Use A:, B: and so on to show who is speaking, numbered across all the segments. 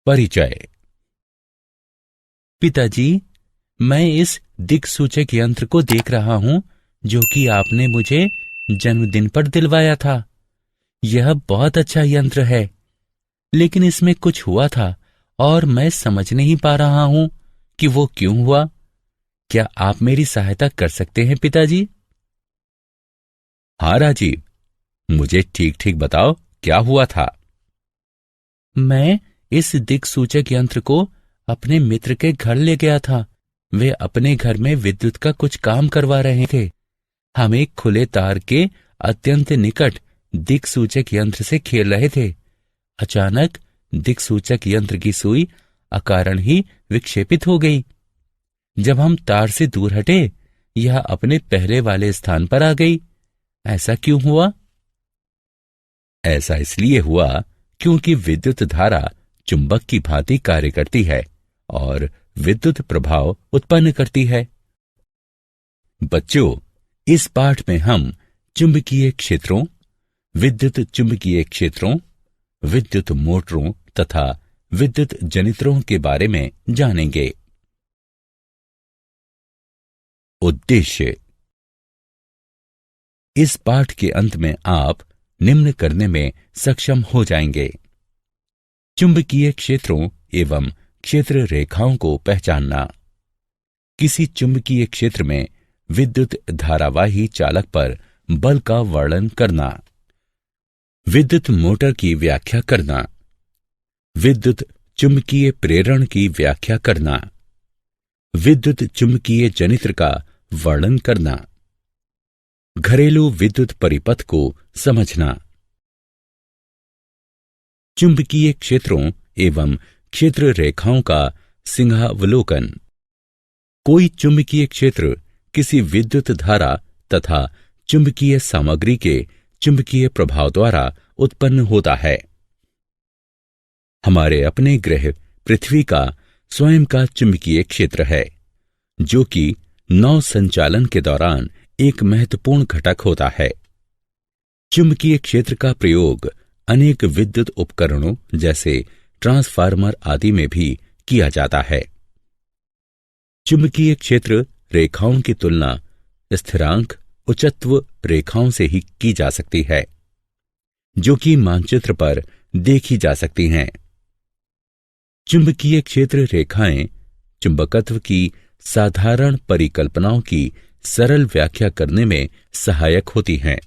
A: परिचय। पिताजी, मैं इस दिक्सूचक यंत्र को देख रहा हूं जो कि आपने मुझे जन्मदिन पर दिलवाया था। यह बहुत अच्छा यंत्र है, लेकिन इसमें कुछ हुआ था और मैं समझ नहीं पा रहा हूं कि वो क्यों हुआ। क्या आप मेरी सहायता कर सकते हैं पिताजी? हाँ राजीव, मुझे ठीक ठीक बताओ क्या हुआ था। मैं इस दिक्सूचक यंत्र को अपने मित्र के घर ले गया था। वे अपने घर में विद्युत का कुछ काम करवा रहे थे। हम एक खुले तार के अत्यंत निकट दिक्सूचक यंत्र से खेल रहे थे। अचानक दिक्सूचक यंत्र की सुई अकारण ही विक्षेपित हो गई। जब हम तार से दूर हटे, यह अपने पहले वाले स्थान पर आ गई। ऐसा क्यों हुआ? ऐसा इसलिए हुआ क्योंकि विद्युत धारा चुंबक की भांति कार्य करती है और विद्युत प्रभाव उत्पन्न करती है। बच्चों, इस पाठ में हम चुंबकीय क्षेत्रों, विद्युत चुंबकीय क्षेत्रों, विद्युत मोटरों तथा विद्युत जनित्रों के बारे में जानेंगे। उद्देश्य। इस पाठ के अंत में आप निम्न करने में सक्षम हो जाएंगे: चुंबकीय क्षेत्रों एवं क्षेत्र रेखाओं को पहचानना, किसी चुंबकीय क्षेत्र में विद्युत धारावाही चालक पर बल का वर्णन करना, विद्युत मोटर की व्याख्या करना, विद्युत चुंबकीय प्रेरण की व्याख्या करना, विद्युत चुंबकीय जनित्र का वर्णन करना, घरेलू विद्युत परिपथ को समझना। चुंबकीय क्षेत्रों एवं क्षेत्र रेखाओं का सिंहावलोकन। कोई चुंबकीय क्षेत्र किसी विद्युत धारा तथा चुंबकीय सामग्री के चुंबकीय प्रभाव द्वारा उत्पन्न होता है। हमारे अपने ग्रह पृथ्वी का स्वयं का चुंबकीय क्षेत्र है, जो कि नौ संचालन के दौरान एक महत्वपूर्ण घटक होता है। चुंबकीय क्षेत्र का प्रयोग अनेक विद्युत उपकरणों जैसे ट्रांसफार्मर आदि में भी किया जाता है। चुंबकीय क्षेत्र रेखाओं की तुलना स्थिरांक उच्चत्व रेखाओं से ही की जा सकती है, जो कि मानचित्र पर देखी जा सकती हैं। चुंबकीय क्षेत्र रेखाएं चुंबकत्व की साधारण परिकल्पनाओं की सरल व्याख्या करने में सहायक होती हैं।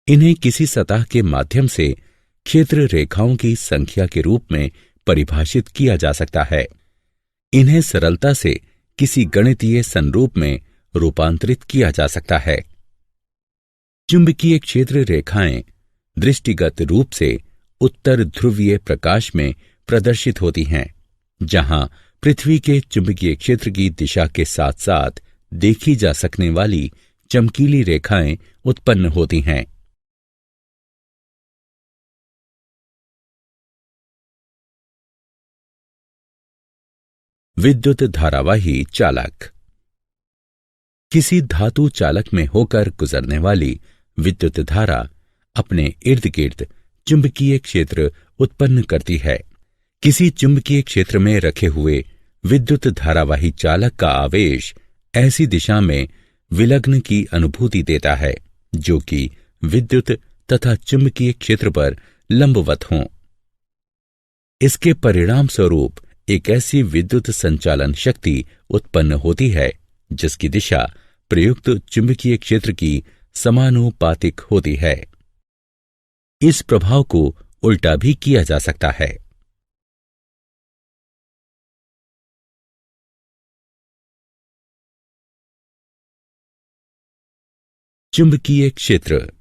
A: इन्हें किसी सतह के माध्यम से क्षेत्र रेखाओं की संख्या के रूप में परिभाषित किया जा सकता है। इन्हें सरलता से किसी गणितीय संरूप में रूपांतरित किया जा सकता है। चुंबकीय क्षेत्र रेखाएं दृष्टिगत रूप से उत्तर ध्रुवीय प्रकाश में प्रदर्शित होती हैं, जहां पृथ्वी के चुंबकीय क्षेत्र की दिशा के साथ साथ देखी जा सकने वाली चमकीली रेखाएं उत्पन्न होती हैं। विद्युत धारावाही चालक। किसी धातु चालक में होकर गुजरने वाली विद्युत धारा अपने इर्द गिर्द चुंबकीय क्षेत्र उत्पन्न करती है। किसी चुंबकीय क्षेत्र में रखे हुए विद्युत धारावाही चालक का आवेश ऐसी दिशा में विलग्न की अनुभूति देता है जो कि विद्युत तथा चुंबकीय क्षेत्र पर लंबवत हों। इसके परिणाम स्वरूप एक ऐसी विद्युत संचालन शक्ति उत्पन्न होती है जिसकी दिशा प्रयुक्त चुंबकीय क्षेत्र की समानुपातिक होती है। इस प्रभाव को उल्टा भी किया जा सकता है। चुंबकीय क्षेत्र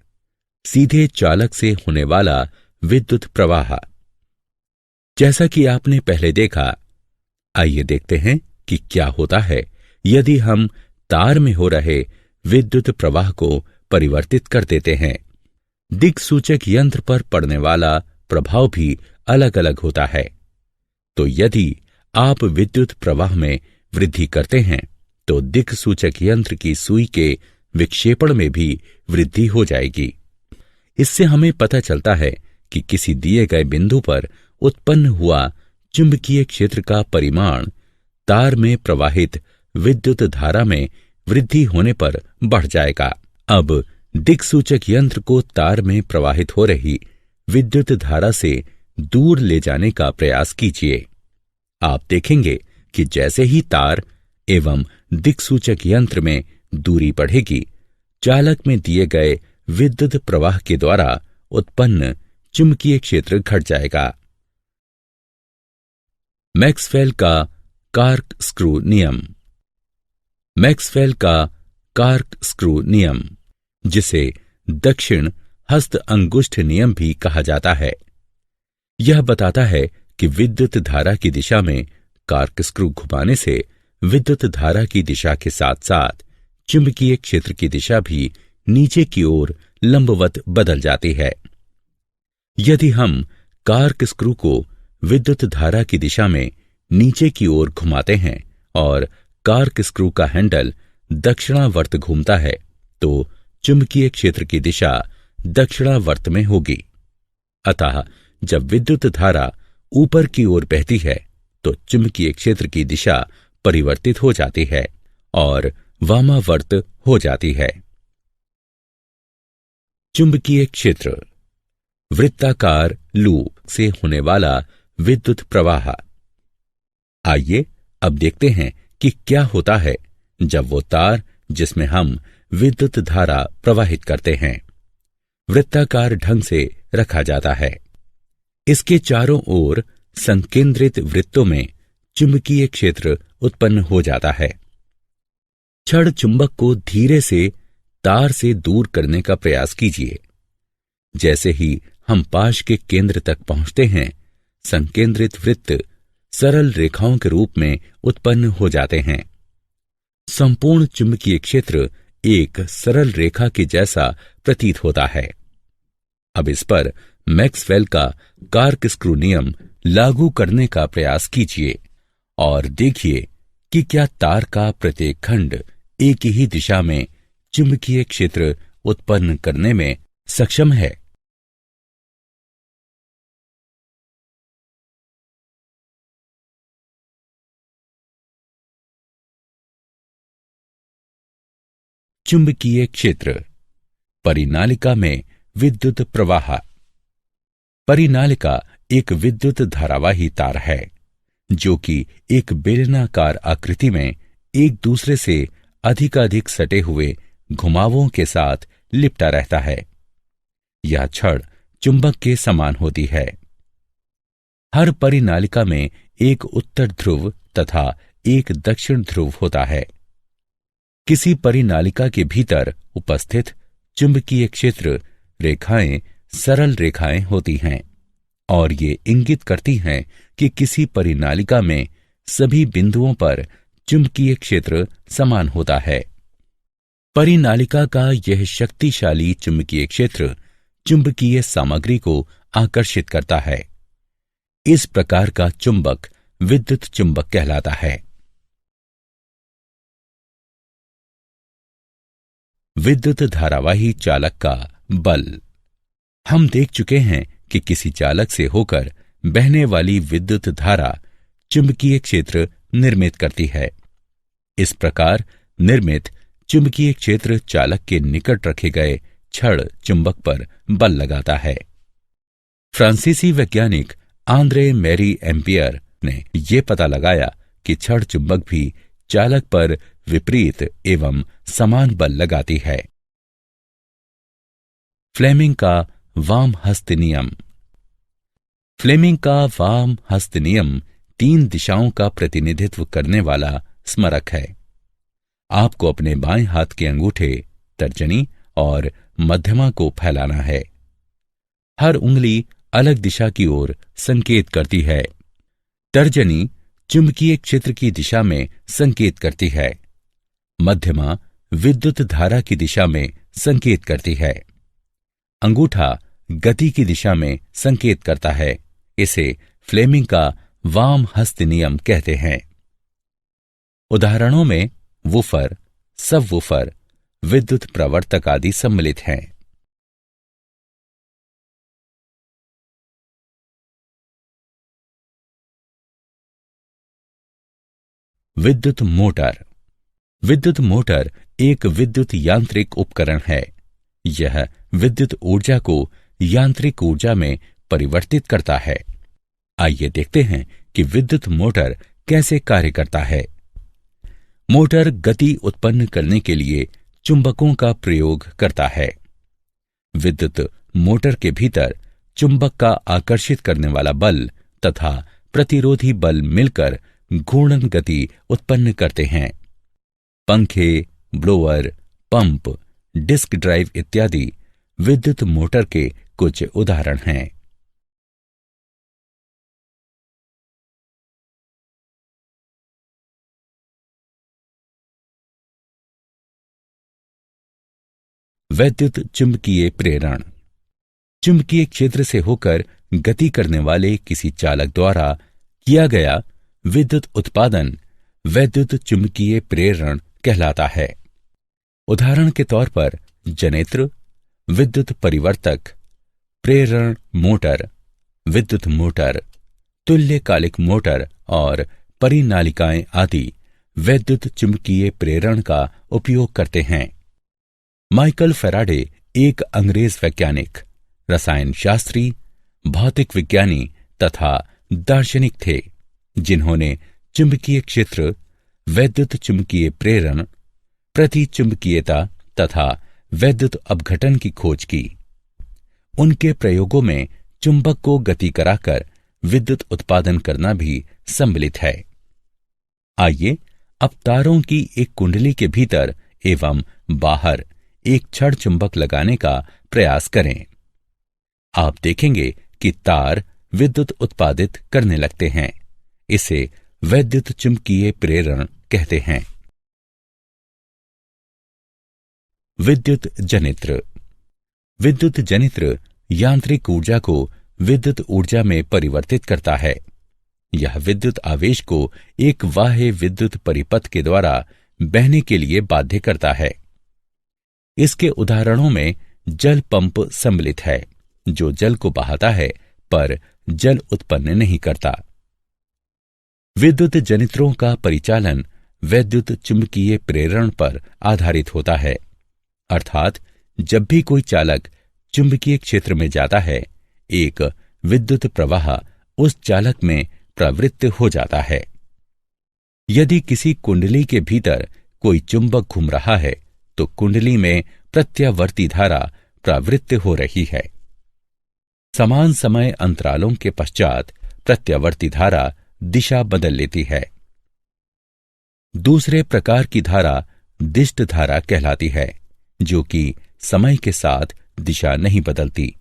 A: सीधे चालक से होने वाला विद्युत प्रवाह। जैसा कि आपने पहले देखा, आइए देखते हैं कि क्या होता है यदि हम तार में हो रहे विद्युत प्रवाह को परिवर्तित कर देते हैं। दिक्सूचक यंत्र पर पड़ने वाला प्रभाव भी अलग अलग होता है। तो यदि आप विद्युत प्रवाह में वृद्धि करते हैं तो दिक्सूचक यंत्र की सुई के विक्षेपण में भी वृद्धि हो जाएगी। इससे हमें पता चलता है कि किसी दिए गए बिंदु पर उत्पन्न हुआ चुंबकीय क्षेत्र का परिमाण तार में प्रवाहित विद्युत धारा में वृद्धि होने पर बढ़ जाएगा। अब दिक्सूचक यंत्र को तार में प्रवाहित हो रही विद्युत धारा से दूर ले जाने का प्रयास कीजिए। आप देखेंगे कि जैसे ही तार एवं दिक्सूचक यंत्र में दूरी बढ़ेगी, चालक में दिए गए विद्युत प्रवाह के द्वारा उत्पन्न चुंबकीय क्षेत्र घट जाएगा। मैक्सवेल का कॉर्कस्क्रू नियम। मैक्सवेल का कॉर्कस्क्रू नियम, जिसे दक्षिण हस्त अंगुष्ठ नियम भी कहा जाता है, यह बताता है कि विद्युत धारा की दिशा में कॉर्कस्क्रू घुमाने से विद्युत धारा की दिशा के साथ साथ चुंबकीय क्षेत्र की दिशा भी नीचे की ओर लंबवत बदल जाती है। यदि हम कॉर्कस्क्रू को विद्युत धारा की दिशा में नीचे की ओर घुमाते हैं और कॉर्कस्क्रू का हैंडल दक्षिणावर्त घूमता है, तो चुंबकीय क्षेत्र की दिशा दक्षिणावर्त में होगी। अतः जब विद्युत धारा ऊपर की ओर बहती है तो चुंबकीय क्षेत्र की दिशा परिवर्तित हो जाती है और वामावर्त हो जाती है। चुंबकीय क्षेत्र, वृत्ताकार लूप से होने वाला विद्युत प्रवाह। आइए अब देखते हैं कि क्या होता है जब वो तार जिसमें हम विद्युत धारा प्रवाहित करते हैं वृत्ताकार ढंग से रखा जाता है। इसके चारों ओर संकेंद्रित वृत्तों में चुंबकीय क्षेत्र उत्पन्न हो जाता है। छड़ चुंबक को धीरे से तार से दूर करने का प्रयास कीजिए। जैसे ही हम पाश के केंद्र तक पहुंचते हैं, संकेंद्रित वृत्त सरल रेखाओं के रूप में उत्पन्न हो जाते हैं। संपूर्ण चुंबकीय क्षेत्र एक सरल रेखा के जैसा प्रतीत होता है। अब इस पर मैक्सवेल का कॉर्कस्क्रू नियम लागू करने का प्रयास कीजिए और देखिए कि क्या तार का प्रत्येक खंड एक ही दिशा में चुंबकीय क्षेत्र उत्पन्न करने में सक्षम है। चुंबकीय क्षेत्र, परिनालिका में विद्युत प्रवाह। परिनालिका एक विद्युत धारावाही तार है जो कि एक बेलनाकार आकृति में एक दूसरे से अधिकाधिक सटे हुए घुमावों के साथ लिपटा रहता है। यह छड़ चुंबक के समान होती है। हर परिनालिका में एक उत्तर ध्रुव तथा एक दक्षिण ध्रुव होता है। किसी परिनालिका के भीतर उपस्थित चुंबकीय क्षेत्र रेखाएं सरल रेखाएं होती हैं और ये इंगित करती हैं कि किसी परिनालिका में सभी बिंदुओं पर चुंबकीय क्षेत्र समान होता है। परिनालिका का यह शक्तिशाली चुंबकीय क्षेत्र चुंबकीय सामग्री को आकर्षित करता है। इस प्रकार का चुंबक विद्युत चुंबक कहलाता है। विद्युत धारावाही चालक का बल। हम देख चुके हैं कि किसी चालक से होकर बहने वाली विद्युत धारा चुंबकीय क्षेत्र निर्मित करती है। इस प्रकार निर्मित चुंबकीय क्षेत्र चालक के निकट रखे गए छड़ चुंबक पर बल लगाता है। फ्रांसीसी वैज्ञानिक आंद्रे मैरी एम्पियर ने यह पता लगाया कि छड़ चुंबक भी चालक पर विपरीत एवं समान बल लगाती है। फ्लेमिंग का वाम हस्त नियम। फ्लेमिंग का वाम हस्त नियम 3 दिशाओं का प्रतिनिधित्व करने वाला स्मारक है। आपको अपने बाएं हाथ के अंगूठे, तर्जनी और मध्यमा को फैलाना है। हर उंगली अलग दिशा की ओर संकेत करती है। तर्जनी चुंबकीय क्षेत्र की दिशा में संकेत करती है। मध्यमा विद्युत धारा की दिशा में संकेत करती है। अंगूठा गति की दिशा में संकेत करता है। इसे फ्लेमिंग का वाम हस्त नियम कहते हैं। उदाहरणों में वूफर, सबवूफर, विद्युत प्रवर्तक आदि सम्मिलित हैं। विद्युत मोटर। विद्युत मोटर एक विद्युत यांत्रिक उपकरण है। यह विद्युत ऊर्जा को यांत्रिक ऊर्जा में परिवर्तित करता है। आइए देखते हैं कि विद्युत मोटर कैसे कार्य करता है। मोटर गति उत्पन्न करने के लिए चुंबकों का प्रयोग करता है। विद्युत मोटर के भीतर चुंबक का आकर्षित करने वाला बल तथा प्रतिरोधी बल मिलकर घूर्णन गति उत्पन्न करते हैं। पंखे, ब्लोअर, पंप, डिस्क ड्राइव इत्यादि विद्युत मोटर के कुछ उदाहरण हैं। वैद्युत चुंबकीय प्रेरण। चुंबकीय क्षेत्र से होकर गति करने वाले किसी चालक द्वारा किया गया विद्युत उत्पादन वैद्युत चुंबकीय प्रेरण कहलाता है। उदाहरण के तौर पर जनेत्र, विद्युत परिवर्तक, प्रेरण मोटर, विद्युत मोटर, तुल्यकालिक मोटर और परिनालिकाएं आदि वैद्युत चुंबकीय प्रेरण का उपयोग करते हैं। माइकल फैराडे एक अंग्रेज वैज्ञानिक, रसायन शास्त्री, भौतिक विज्ञानी तथा दार्शनिक थे, जिन्होंने चुंबकीय क्षेत्र, वैद्युत चुंबकीय प्रेरण, प्रतिचुंबकीयता तथा वैद्युत अपघटन की खोज की। उनके प्रयोगों में चुंबक को गति कराकर विद्युत उत्पादन करना भी सम्मिलित है। आइए अब तारों की एक कुंडली के भीतर एवं बाहर एक छड़ चुंबक लगाने का प्रयास करें। आप देखेंगे कि तार विद्युत उत्पादित करने लगते हैं। इसे वैद्युत चुंबकीय प्रेरण कहते हैं। विद्युत जनित्र। विद्युत जनित्र यांत्रिक ऊर्जा को विद्युत ऊर्जा में परिवर्तित करता है। यह विद्युत आवेश को एक बाह्य विद्युत परिपथ के द्वारा बहने के लिए बाध्य करता है। इसके उदाहरणों में जल पंप सम्मिलित है, जो जल को बहाता है पर जल उत्पन्न नहीं करता। विद्युत जनित्रों का परिचालन वैद्युत चुंबकीय प्रेरण पर आधारित होता है, अर्थात जब भी कोई चालक चुंबकीय क्षेत्र में जाता है, एक विद्युत प्रवाह उस चालक में प्रवृत्त हो जाता है। यदि किसी कुंडली के भीतर कोई चुंबक घूम रहा है, तो कुंडली में प्रत्यावर्ती धारा प्रवृत्त हो रही है। समान समय अंतरालों के पश्चात प्रत्यावर्ती धारा दिशा बदल लेती है। दूसरे प्रकार की धारा दिष्ट धारा कहलाती है, जो कि समय के साथ दिशा नहीं बदलती।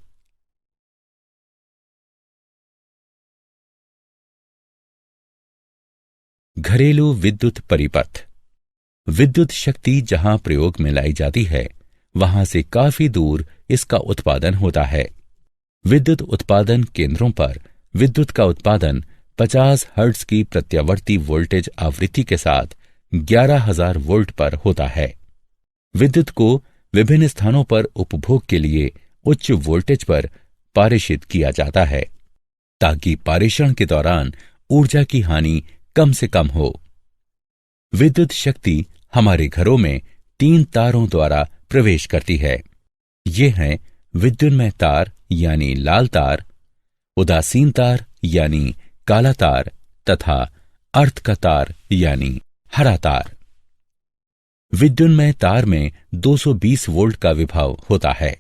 A: घरेलू विद्युत परिपथ। विद्युत शक्ति जहां प्रयोग में लाई जाती है, वहां से काफी दूर इसका उत्पादन होता है। विद्युत उत्पादन केंद्रों पर विद्युत का उत्पादन 50 हर्ट्ज की प्रत्यावर्ती वोल्टेज आवृत्ति के साथ 11,000 वोल्ट पर होता है। विद्युत को विभिन्न स्थानों पर उपभोग के लिए उच्च वोल्टेज पर पारेषित किया जाता है, ताकि पारेषण के दौरान ऊर्जा की हानि कम से कम हो। विद्युत शक्ति हमारे घरों में 3 तारों द्वारा प्रवेश करती है। ये हैं विद्युन्मय तार यानी लाल तार, उदासीन तार यानी काला तार तथा अर्थ का तार यानी हरा तार। विद्युन्मय तार में 220 वोल्ट का विभव होता है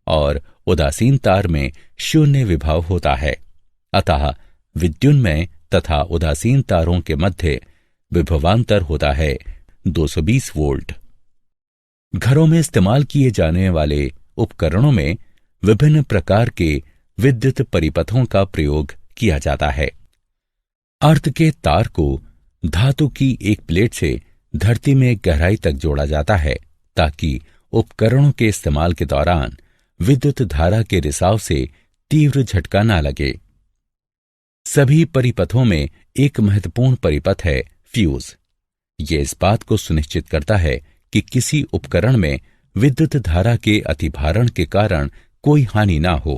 A: और उदासीन तार में 0 विभव होता है। अतः विद्युन्मय तथा उदासीन तारों के मध्य विभवांतर होता है 220 वोल्ट। घरों में इस्तेमाल किए जाने वाले उपकरणों में विभिन्न प्रकार के विद्युत परिपथों का प्रयोग किया जाता है। अर्थ के तार को धातु की एक प्लेट से धरती में गहराई तक जोड़ा जाता है, ताकि उपकरणों के इस्तेमाल के दौरान विद्युत धारा के रिसाव से तीव्र झटका न लगे। सभी परिपथों में एक महत्वपूर्ण परिपथ है फ्यूज। ये इस बात को सुनिश्चित करता है कि किसी उपकरण में विद्युत धारा के अतिभारण के कारण कोई हानि ना हो।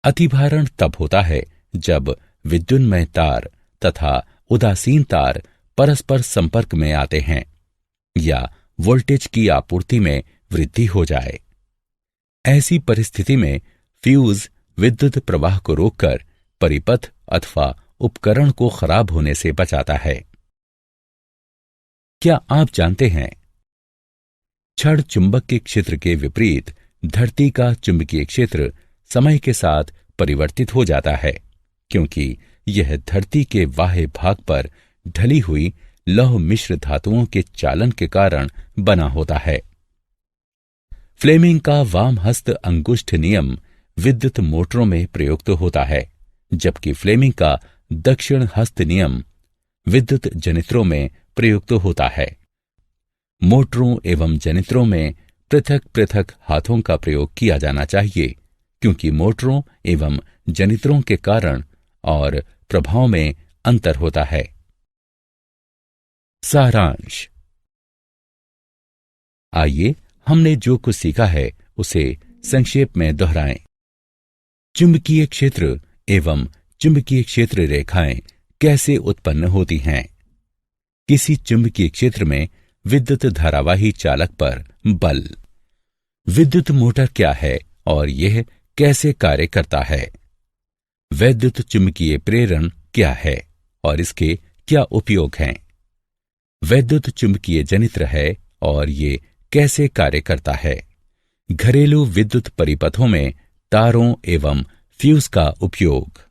A: अतिभारण तब होता है जब विद्युन्मय तार तथा उदासीन तार परस्पर संपर्क में आते हैं या वोल्टेज की आपूर्ति में वृद्धि हो जाए। ऐसी परिस्थिति में फ्यूज विद्युत प्रवाह को रोककर परिपथ अथवा उपकरण को खराब होने से बचाता है। क्या आप जानते हैं, छड़ चुंबक के क्षेत्र के विपरीत धरती का चुंबकीय क्षेत्र समय के साथ परिवर्तित हो जाता है, क्योंकि यह धरती के बाह्य भाग पर ढली हुई लौह मिश्र धातुओं के चालन के कारण बना होता है। फ्लेमिंग का वाम हस्त अंगुष्ठ नियम विद्युत मोटरों में प्रयुक्त होता है, जबकि फ्लेमिंग का दक्षिण हस्त नियम विद्युत जनित्रों में प्रयुक्त होता है। मोटरों एवं जनित्रों में पृथक पृथक हाथों का प्रयोग किया जाना चाहिए, क्योंकि मोटरों एवं जनित्रों के कारण और प्रभाव में अंतर होता है। सारांश। आइए हमने जो कुछ सीखा है उसे संक्षेप में दोहराएं। चुंबकीय क्षेत्र एवं चुंबकीय क्षेत्र रेखाएं कैसे उत्पन्न होती हैं? किसी चुंबकीय क्षेत्र में विद्युत धारावाही चालक पर बल। विद्युत मोटर क्या है और यह कैसे कार्य करता है? वैद्युत चुंबकीय प्रेरण क्या है और इसके क्या उपयोग हैं? वैद्युत चुंबकीय जनित्र है और ये कैसे कार्य करता है? घरेलू विद्युत परिपथों में तारों एवं फ्यूज का उपयोग।